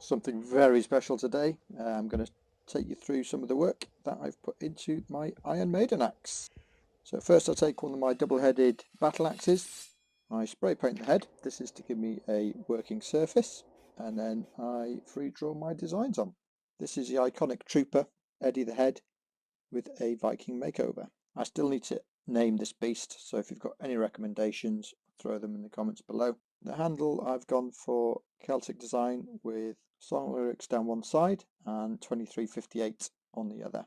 Something very special today. I'm going to take you through some of the work that I've put into my Iron Maiden axe. So first I'll take one of my double-headed battle axes. I spray paint the head. This is to give me a working surface, and then I free draw my designs on. This is the iconic trooper, Eddie the Head, with a Viking makeover. I still need to name this beast, so if you've got any recommendations, throw them in the comments below. The handle, I've gone for Celtic design with song lyrics down one side and 2358 on the other.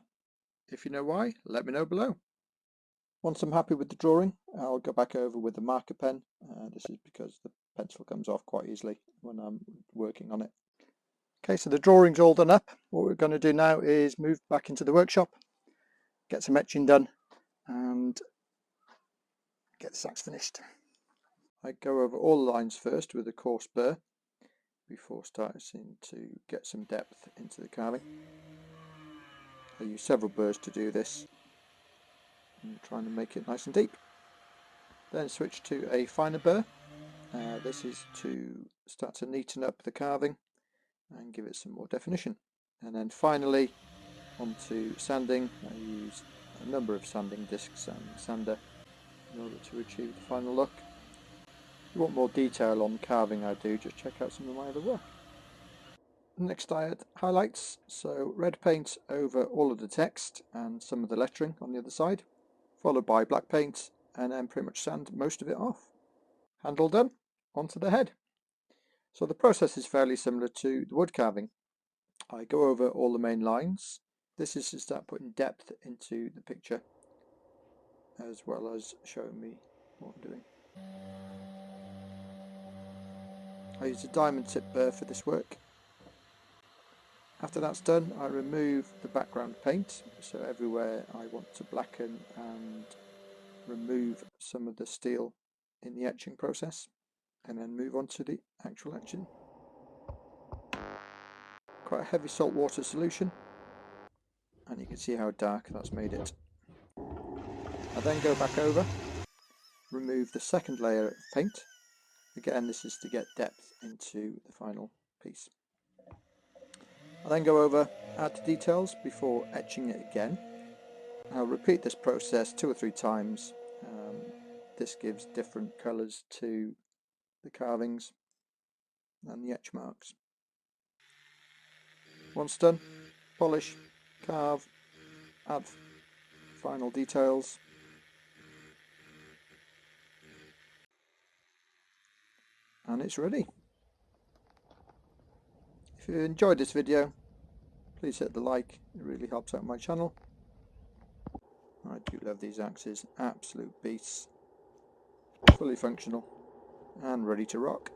If you know why, let me know below. Once I'm happy with the drawing, I'll go back over with the marker pen. This is because the pencil comes off quite easily when I'm working on it. Okay, so the drawing's all done up. What we're going to do now is move back into the workshop, get some etching done and get the axe finished. I go over all the lines first with a coarse burr before starting to get some depth into the carving. I use several burrs to do this, and trying to make it nice and deep. Then switch to a finer burr. This is to start to neaten up the carving and give it some more definition. And then finally onto sanding. I use a number of sanding discs and sander in order to achieve the final look. If you want more detail on carving I do, just check out some of my other work. Next I add highlights, so red paint over all of the text and some of the lettering on the other side, followed by black paint, and then pretty much sand most of it off. Handle done, onto the head. So the process is fairly similar to the wood carving. I go over all the main lines. This is to start putting depth into the picture, as well as showing me what I'm doing. I use a diamond tip burr for this work. After that's done, I remove the background paint, so everywhere I want to blacken and remove some of the steel in the etching process, and then move on to the actual etching. Quite a heavy salt water solution, and you can see how dark that's made it. I then go back over, remove the second layer of paint. Again, this is to get depth into the final piece. I then go over, add the details before etching it again. I'll repeat this process 2 or 3 times. This gives different colours to the carvings and the etch marks. Once done, polish, carve, add final details. And it's ready. If you enjoyed this video, please hit the like, it really helps out my channel. I do love these axes, absolute beasts, fully functional and ready to rock.